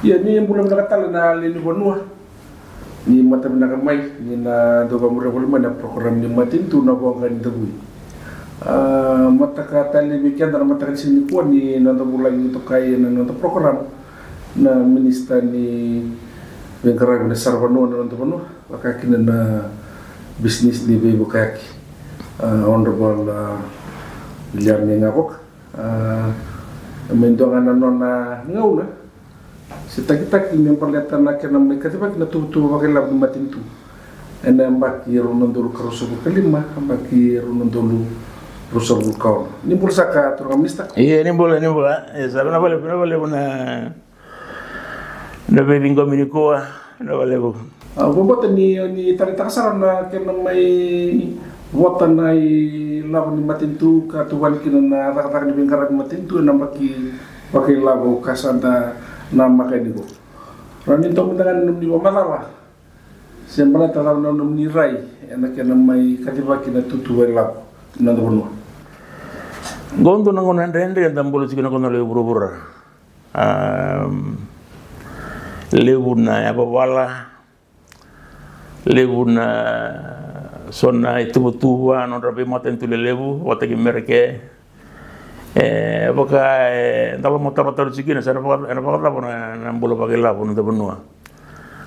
Ia ni mbula nakatala na leni bonua. Ni mata nakamai ni na doba murabul mana program ni matintu na bonga ni tabui. Mata katali bikian dan mata sini kuat ni nonton bulan itu kaya nonton program na minister ni bengkara ni sarvano nonton bonua. Wakaki na bisnis di bebo kaki. Honorable William Ngabok. Mendongan nona ngauna. Setak-tak ini perlihatkan nak kena mereka tiba kena tu pakai lab matin tu. Anda baki runon dulu kerusuh kelima, baki runon dulu rusuh kau. Ini pulsa ka turun mistak. Iya ini boleh. Saya boleh puna. Dah binggo miniko, dah boleh bu. Bobot ni tali taksaran na kena mai watan nai lab matin tu ka tuan kena na tak ni bingkaran matin tu na baki pakai lab kasanda nama kayak gitu. Rani tong dengan num di masalah. Sembala tahu num ni rai, enak yang namai katiba kita tutu welap nanti pun. Gondo nangon rende yang tambul sih kena kono lebu buru. Lebu na apa wala, lebu na sona itu betua non rapi maten tu lebu, wataki mereke. Apakah kalau motor sih kena, saya apa nambul pakai labu nanti benua.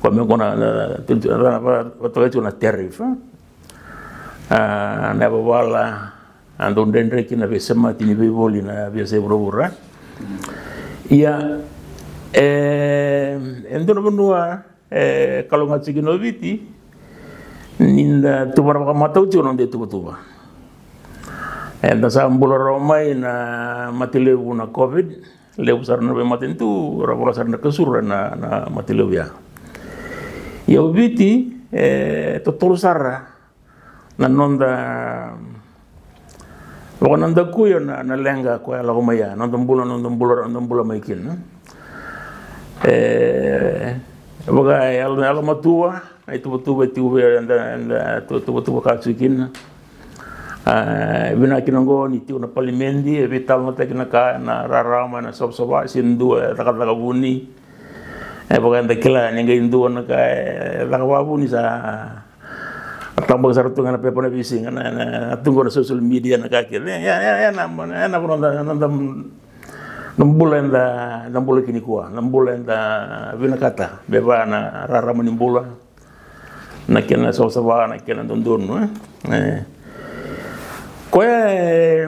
Kami kena apa betul itu na tarif. Na bawala andon dendre kena bisa mati ni beboli na biasa berubah. Iya, endo na benua kalau nggak sih kena biti, ninda tu berapa mata ucu nanti tu betul. Enda sambul romai na mati lebu na COVID, lebu sarana be mati tu, rapor sarana kesur na mati lebu ya. Ya ubiti totol sarra na nonda, pokok nonda kuyo na lenga kuya lagu maya, nonda bula maikin. Pokok alam matua, itu betul anda betul kasukin. Bina kinongo ni tiu na palimendi vital na tekna ka na rarama na sob-soba sindu takat buni bukan tekila ninga indu na ka lakawabu ni sa atambang saratu ngana pepo na bising na tunggu na social media na kakil ya na nambulan kini kuah nambulan da bina kata beba na rarama ni mbula na kena sob-soba na kena dondon Kaya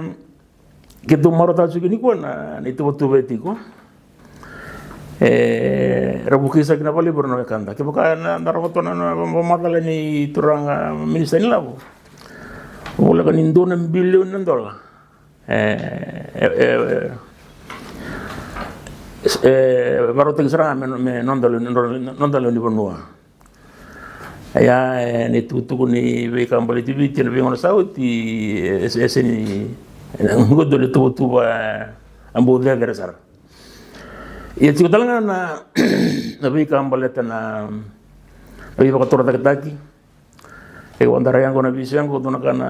kita maru tahu juga ni na itu betul betul rabu kisah kenapa libur nak kanda kita bukan narawatan pematalan ni turang minister ni lah boleh kan $6 billion baru terserah nondal ni benua ya ni tutu ni bekam balik TV channel bengon sauti SS ni ngodo le tutu ba ambo de versar ya ci dalanga na bekam balik na abi ba tora takaki wandara yang kona bisang ko tuna kana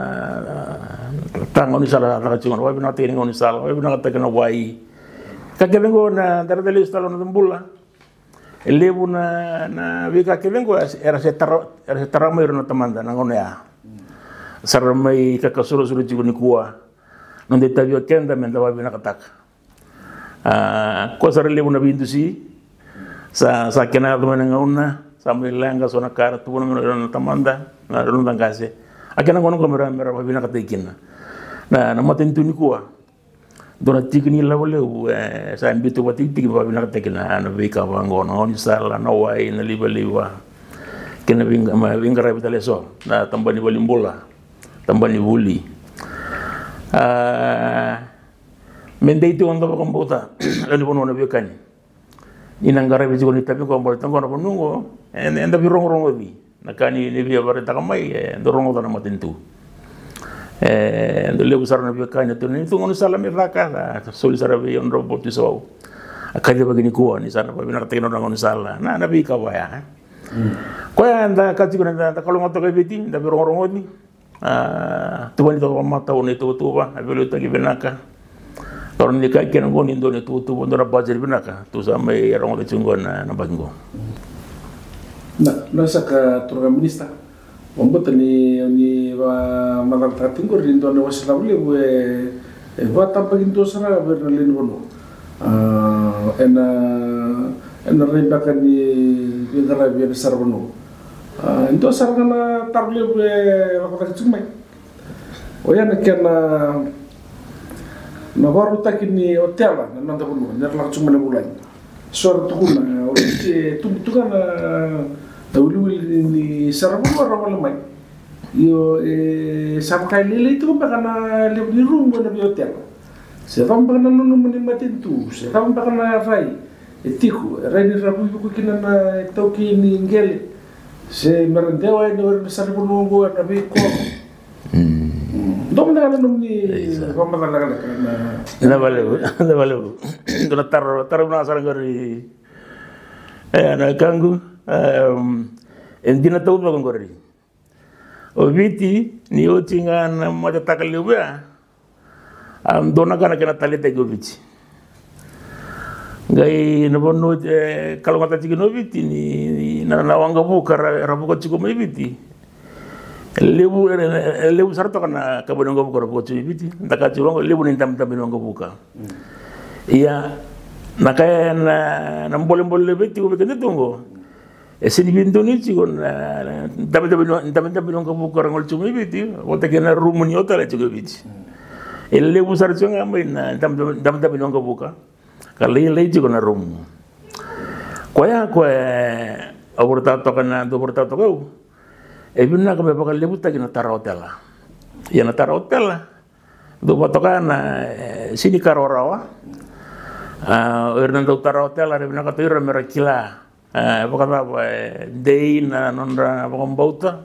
tango ni sala la chungo wa bina tini ngoni sala wa bina takana wai kakelengo na daradeli stalo na tumbula lebu na vika kelengo era setara na tamanda na ngone ya saramai kakasuru jigo ni kuwa nonde tabio kenda menda wabi na kataka ko sar lebu na bindu si sa kena do na ngona sambil lenga sona kara tu na tamanda na runda ngase akena ngono ko mera wabi na katekina na matentu ni kuwa dona tikini la wale sa ambitu wati tiki ba bina tekina na vika wango na oni sala na wai na liba kena vinga rabi taleso na tambani walimbola tambani wuli mendei tu onda komputa lani bono na vikani inangara bi jigoni tapi ko mbol tango na bonungo enda bi rongo bi nakani ni bi bare takamai ndorongo na matentu ndo lebu sarana bi kanya to ni tungo sala mi raka soli sarabe on robot so akaje bagini kuwa ni sana pa binar tekno ngon sala na nabi ka waya ko ya nda kati ko nda kalau ngoto ka biti nda bi rongo ni tuwani to mata oni to ba abelo tagi benaka Kalau ni kai kena ngoni ndo ni tu ndo na bajer binaka tu sama erong le chungo na bagingo. Na saka turga minista. Ombot ni wa madarta tingor ndo na wasla ule we va tampagin to sara ver le no. Ena rebaka ni ngara bi sarbono. Ndo sargana tarle we wakata chumai. Oya na kena na baru takini hotel na nanda bono na la chumai bulai. Sor tukuna o tu kana dawili ni sarbono rawala mai. Yo samkai lele itu bakana le di room na bi hotel. Se vão para não me matentu, se vão para na rai, etico, rai de rabu buku kina na toki ni ngele, se merendeu aí no sarbo longo na be ko. Dom na não ni vamos para lá na valeu. Dona tar na sarangari. Na kangu endina tau ba ngori. O viti ni o tinga na mata takaliwa. Dona kana kena talita goviti. Gai nabono kalau ngata chiki noviti ni na wanga buka rabuko chiko meviti. Lebu sarto kana kabonongo buka rabuko chiko meviti. Ndaka chulongo lebu ni tam binongo buka. Iya nakaya na mbole leviti ko bekende tongo. Sini bintu ni chiko na tam binongo buka rangol chiko meviti. Wota kena rumuni otala chiko meviti. Ele busar chunga mai na dam binonga buka kali lei jigo na rum koya ko aborta to kana do aborta to ko e binna ko be bakal lebu tagina tara hotel ya na tara hotel do batokana sini karorawa Hernando tara hotel ada binna ka tira merakila bakal dei na nondra bakal bauta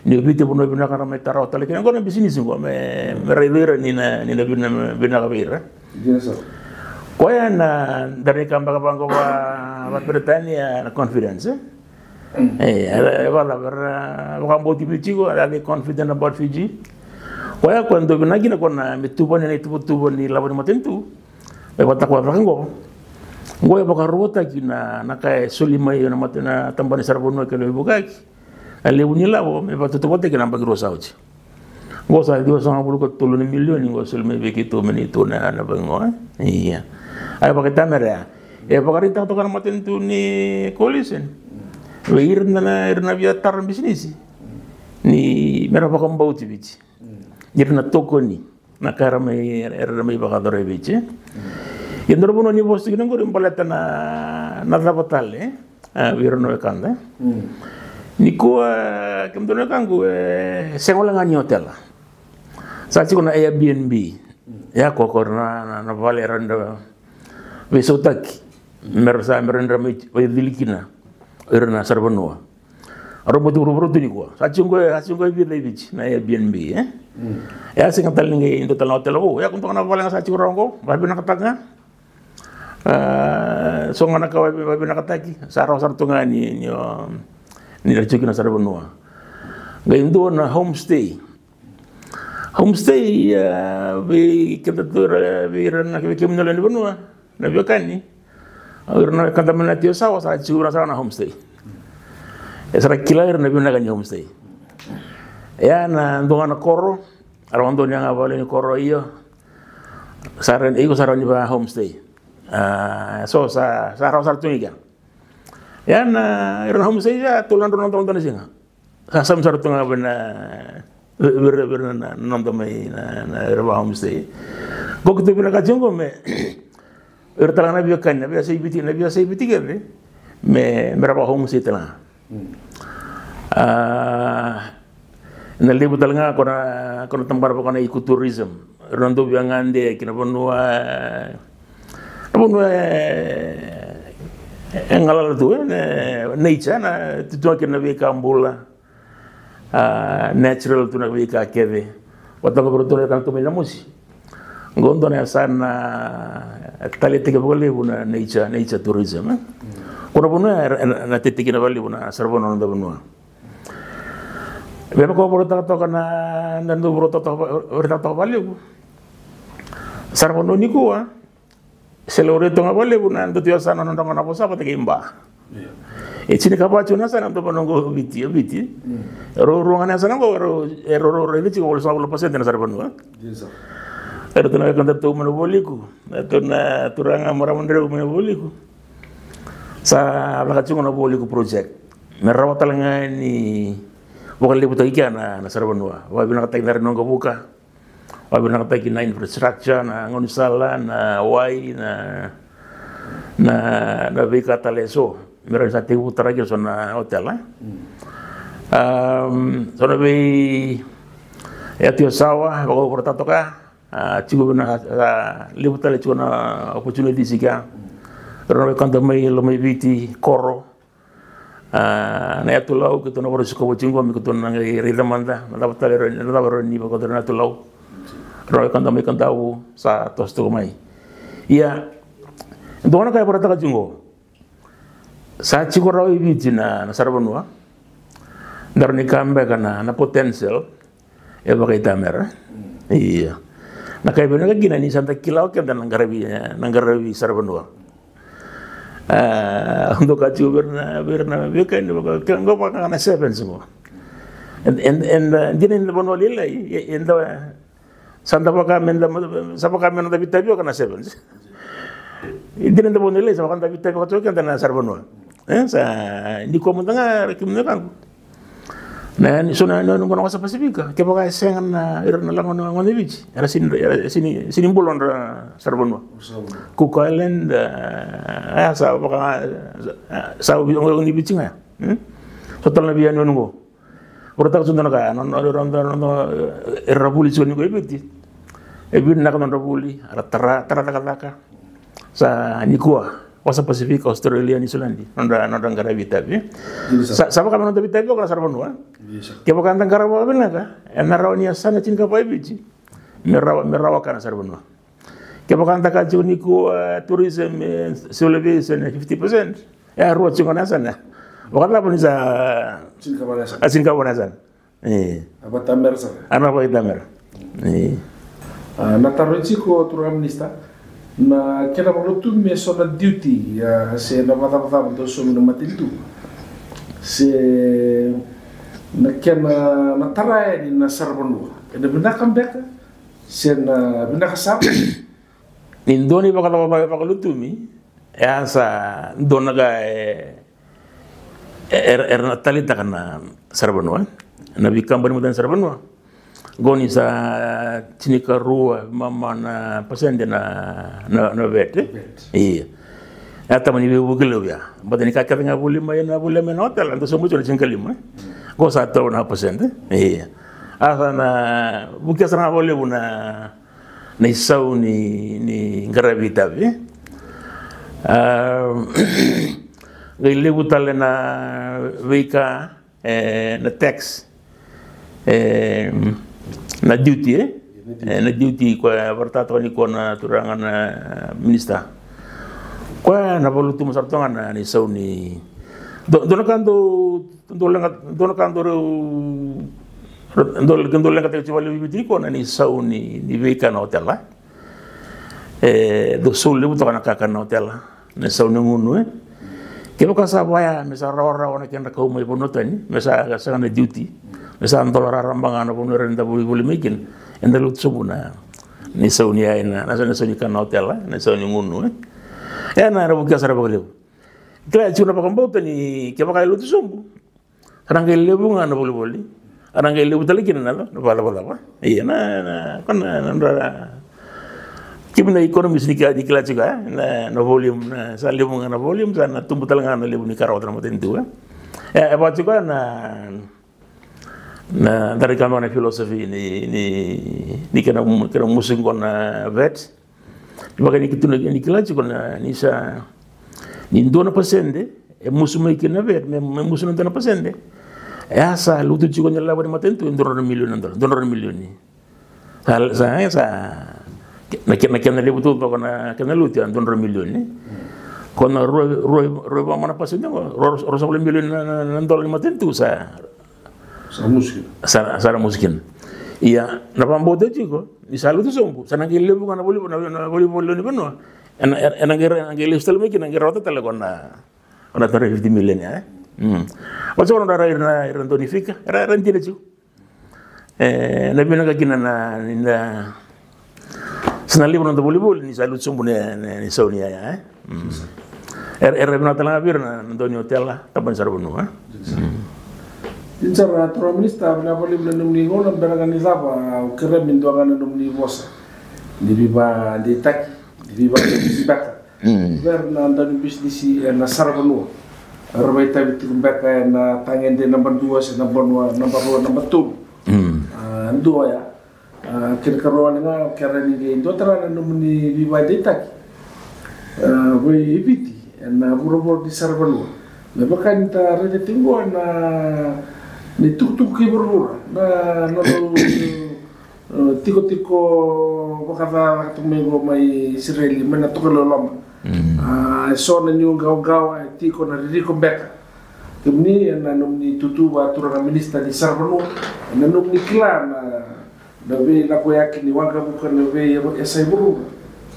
ni vite buno bina kana mai tara hotel kena ngona bisini singo me raidera ni na bina kabira Yes. Koya na dari kamba bango wa Britania na conference wala bakal boti bichigo ada confident about Fiji koya cuando bina gina kona mitubo ni labani matentu e batakwa rango ngoya bakal rota gina nakai solimai na matena tambani sarbono ke le bugaki ale unila bo me batu tobote ke namba grosa uchi gosa dio sama bulu ko toluni milioni ngosel me bekito menito na bango iya ay bakita mera bakarita to kana matentu ni kolisen we irna via tar business ni mera bakam bauti bichi irna tokoni na karame erna bakadore bichi yendro bono ni bosti ngoro impaleta na zapatale wirno kanda Niku kemudian kanggu sekolah ngani hotel. Saat itu na Airbnb, ya kokorna na vale randa besotaki merasa merenda dilikina erna sarbanua. Arobo tu niku. Saat itu village na Airbnb ya sing tal ngi indo tal hotel ya kunto na vale saat itu rongo babi na katanga. So ngana ka babi na kataki saro ngani ni rajuk na sarbanua ngayon doon na homestay we katatura we ran na kim na lan banua na biokani na kanta man natio sawa sa siguro sa na homestay esra kilair na biona ganyo homestay ya na doon na koro arondo nya nga vale ni koro iyo saran ni ba homestay so sa rosar tuniga yan iron homestay ya tulan na singa kasam sarto nga bena berna nonton mai na erba homestay gok tu bina kajongo me ertala na biakan na biasa ibiti gere me meraba homestay tala na libu talanga kona tambar pa kona ecotourism rondo biangande kina bonua engalala tu nature na tutua kena vika ambula natural tu na vika keve wataka berotore kan tu mena musi ngondo na sana talete ke bole buna nature tourism kuna buna na tete kina bali buna sarbono na buna beba ko borota to kana nandu borota to bali Sarbono ni kuwa selore to ngabole bunan to tio sana nondong na posa pate kimba e chini kapacho na sana to panongo biti ro ngana sana go ro biti go sa lo pasente na sarbono ero tuna kanta to mo boliku to na turanga mora mondre mo boliku sa la kachungo na boliku project merawa talanga ni bokal libuta ikana na sarbono wa bina katek na nongo buka wabina kataki na infrastructure na ngonisala na wai na vika taleso meron sa tibu taragil so na hotel so na bi yatio sawa bako portato ka chigo na libuta le chuna opportunity sika ro kanta mai lo mai viti koro na yatu lau kito na borosiko bochingo mi kito na rida manda na dapat tale na dapat ni bako na tu lau roy kanta mai kanta u sa tosto mai ia dona kaya porata kajungo sa chigo roy viti na sarbanua darni kambe kana na potential e bagai tamera iya na kaya bena gina ni santa kilau kan dan nangarabi sarbanua untuk kacu berna beka ni baka kan go baka na seven semua and dinin bono lila enda santa baka menda sapa kami na David Tabio kana seven dinin bono lila sapa kan David Tabio kan dan sarbono sa ni ko mutanga kimne kan na ni sona no ngono sa Pasifika ke baka sengan na irna lang ngono bici era sini bolon sarbono Cook Island sa baka sa ni bici nga total na biyan nungo porta ko na ka non erabuli soni ko ibiti ebin na ka non rabuli ara tara ka sa ni kuwa wasa Pasifika Australia ni Sulandi nonda ngaravita bi sa kami nonda vita ko sarbono ke baka antang karawa bena ka enaraw niya sana cin ka pa ibiti merawa kana sarbono ke baka antang ka juni ko tourism sulebe sen 50% ya ruwa chingona sana wakala pun sa cin ka bona sana apa tamer sa ana ba tamer na tarochi ko turam nista na kena malutu me sona duty ya se na mata do so no matintu se na kena na tarai ni na sarbono ena bina kambeka se na bina kasap indoni baka lutu mi ya sa donaga na talita kana sarbono na bikamba ni mudan sarbono goni sa cinika rua mama na pasende na vete iya ata mani bugelo ya badani ka kanga bulima na bulima na hotel ando so mucho na cinkalima go sa to na pasende iya asa na bukia sana bole na isau ni gravita be gile butale na vika na tax na duty na duty kwa bertato ni ko na turangan na minister kwa na volutu masartongan na ni sauni dono kando lenga te chivali biti ko na ni sauni ni veka na hotel do sul lebu to kana kaka na hotel na sauni ngunu ke boka sa baya mesa rawara ona ken ka umai bonotani mesa sa na duty mesa antolara rambangan na bono renda buli mekin enda lut subuna ni sauni ai na sa sauni kana hotel na sauni ngunu ya na rabu ka sara baglew kla chuna pakambota ni ke boka lut sumbu rangai lebu ngana boli rangai lebu talikin na bala iya na kana ndara kibna ekonomis ni ka dikla juga na volume na sa lebu ngana volume sa na tumbu talanga na lebu ni karawat na matentu apa juga na dari kama na filosofi ni kena musim kona vet dibagai ni kituna ni kila juga ni sa ni dona pasende musim ni kena vet musim dona pasende ya sa lutu juga nyala bani matentu $2 million ni sa na kena lebu tu kona kena lutu $2 million ni kona roi ba mana pasende $1 million na $2 matentu sa muskin Iya, na pambote chico, ni salu tu sombu. Sana ngile bu kana boli ni bano. Ena ngile stel me kina ngerota tele kona 350 million ya. Wacha kona ra tonifica, ra ndile chico. Na bina ka kina na sana libro ndo boli ni salu sombu ni Sonia ya. Era bina tala bir na ndoni hotel la tapan sarbunu ha. Incara tura minista na boli belum ni ngono berorganiza pa kere min do ngana dum ni bosa di biba di tak di biba di baka na ndani business na sarbunu arbaita bitu baka na tangende number 2 se number 1 number 2 ndo ya kere karo nga kere ni do tara na dum ni biba di tak we ibiti na burobor di sarbunu na baka nta rede tingo na ni tuk ki berura na no tiko bakava tumengo mai Israeli mena tokolo lama so na new gau tiko na riko beka kemni na nomni tutu ba turanga minista di Sarbonu na nomni klan na be la ko yakini wanga bukan na be esai buru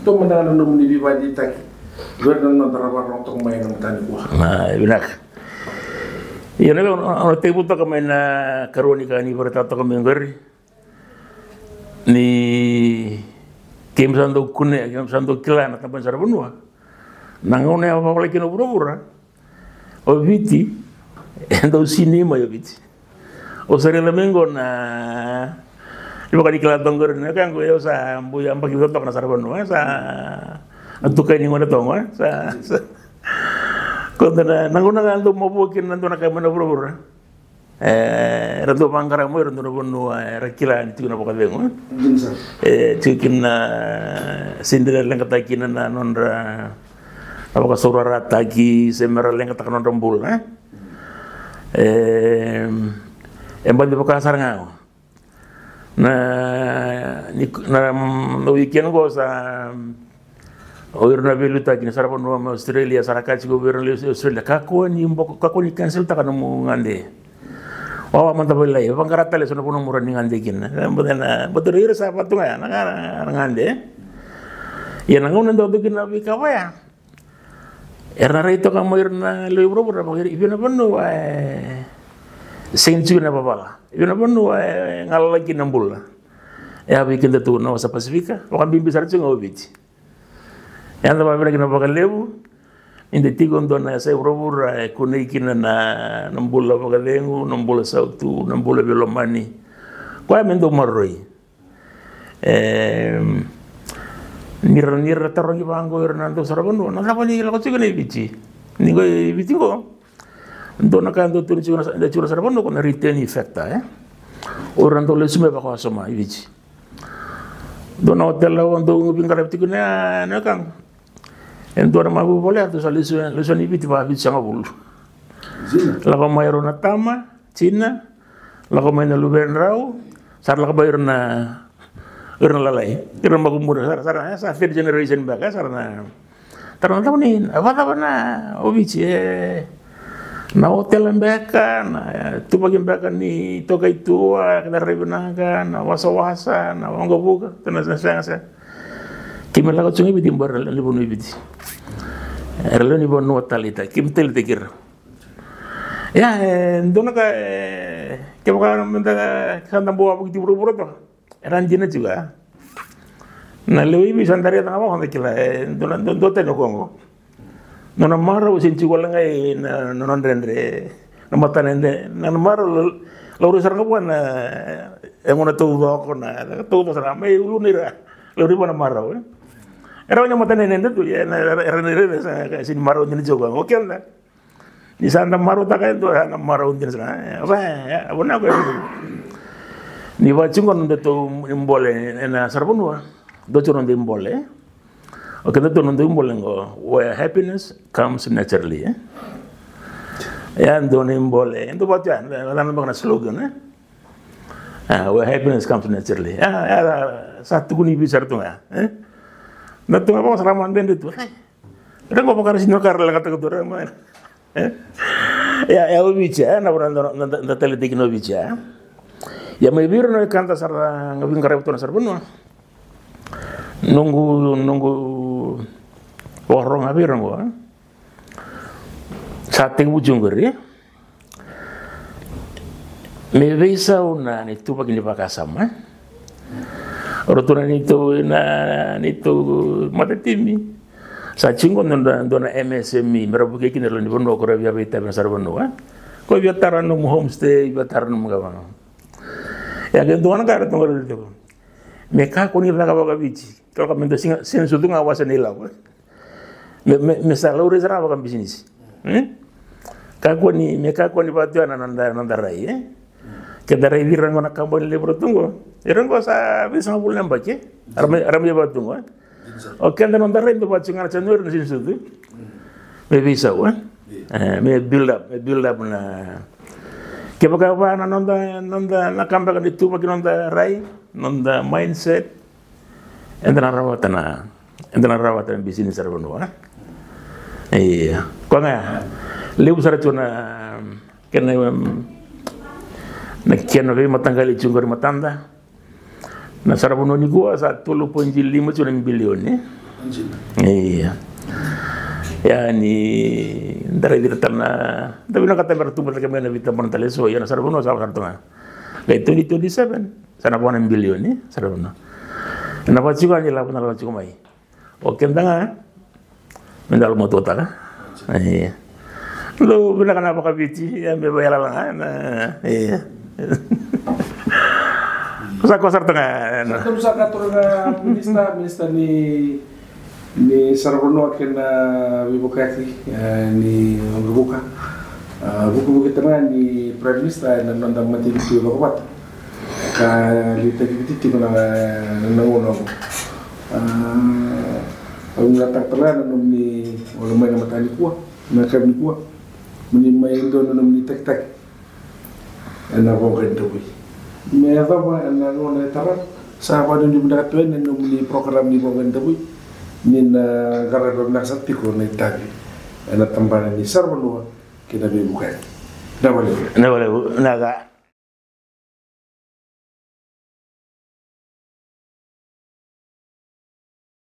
to mana na nomni bibadi taki verna na darabar notong mai nang tani ko binak. Iya naga ono tebu ta kamain na karonika ni berita ta kamain gari ni kem sando kune kem sando kila na tapan Sarbonua nangone apa lagi no bura o viti endo cinema yo viti o sare la mengo na iba kali kila tongor na kan go yo sa mbu amba ki to na Sarbonua sa atukai ni ngona tongo sa Kondana nanguna ganto mabukin nanto na kamana bro. Rando pangkara mo rando bono rakila ni tuna pokadengo. Chikin na sindira lang katakin na nonra apa surara tagi semera lang katakan rombul embandi pokasar ngao. Na weekend go sa Oirna belu ta kini Sarbonua ma Australia sarakachi governo Australia kako ni cancel ta kana mo ngande. Wawa man ta belai pangarata le sono puno muran ngande kin. Betul ira sa patunga na ngande. Ya nangun ndo bikin na bikawa ya. Erna rito ka mo irna le bro bro ba ibina bonu senju na babala. Ibina bonu ngala lagi nambul. Ya bikin tu no sa Pasifika, wakan bimbi sarchu ngobiti. Yang apa lagi nak pakai lebu, ini tiga untuk nasi berubur, kunai kina na nambula pakai lengu, nambula sautu, nambula belomani, kau yang mendo maroi, nira terang di bangku Hernando Sarbonua, nak apa ni lakukan juga ni bici, ni kau bici kau, untuk nak kantor tu ni cuma Sarbonua kau retain effect orang tu lesu mereka kau sama bici, dona hotel lawan tu nguping karep tiga ni kang. Ento orang mabu boleh tu solusi ni biti babi sangat bulu. Lagu mayor na tama, Cina, lagu main luben rau, sar lagu bayar na lalai, irna mabu muda sar third generation baga sar na. Tarang tahu ni, apa na obici na hotel mbeka na tu bagi mbeka ni toka itu kita rebenangkan na wasa na wanggo buka tenas saya. Kimel lagu cungi biti bar lebih biti. Erlo ni bon watalita kim tel tekir ya ndona ka ke baka menda kan tambo abu buru-buru to eran jina juga na lewi bi sandari ta ba honda kila ndona ndo te no kongo nona maro sin ci wala ngay non rendre na matanende na maro lo sar ko na ngona to ko na to sar mai ulunira lo ri bona maro era nya mata nene tu ya era sin maro ni jogo oke na ni sanda maro ta kae to na maro ni sana apa bona ko ni ba chungon de to imbole na Sarbonua do choron de imbole oke do non de imbole ngo where happiness comes naturally ya ndo ni imbole ndo ba jan la na ba na slogan where happiness comes naturally satu kuni bisa tu Natu apa selama anda itu? Ada kau pakai sinur karela kata ketua mana? Ya bicara, na orang tadi kena bicara. Ya mai biru no kanta sarra ngabing karep to sar benua. Nunggu warung abir ngo. Sate ujung geri. Me veisa una ni tu pagi ni pakasama. Rotuna ni tu mata timi. Sa cingo dona MSMI merabu ke kinelo ni bono ko rabia beta sar benua. Ko biar tarano homestay biar tarano mga ya que doan cara tunggu itu mereka kuni raga baga bici kalau kami itu sen sudu ngawasan nila me salau rezara baga bisnis mereka kuni batu nanda rai kita rai dirang nak kambon lebro tunggu irang ko sa bisa ngabul nambah ke aram ya batu tunggu oke anda nanda rai itu batu ngana cendur sen sudu me bisa me build up na kaya na nonda nakamba kan itu pagi nonda rai nonda mindset entana rawatan bisnis sarbanua iya ko nga lebu saratuna kena na kiano ve matangali chungor matanda na sarabunu ni gua sa 3.5 bilion iya ya ni dari dirtana tapi nak kata bertumbuh lagi mana vita montale so ya sarabunu asal kartunga kayak 2027 sana bukan bilion ni sarabunu na pachigo ani la punala chigo mai oke ndanga mendal moto ta iya lo bina kana apa kabiti ya me bayala lang iya kosa tengah satu saka turga minister ni sarabunu kena wibukati ni buka buku tengah ni prime minister na nanda mati itu bakwat ka lita gitu na nangono ang latak-talan ni wala may namatali kuwa nakabni kuwa muni may doon ni tek-tek na ko ganda wi me ba na ngona tarat sa ba doon di mendakat wen ni program ni ko ganda wi nin garado naksat tiko na itabi na tambalan ni sarbanua kinabi bukai na wale naga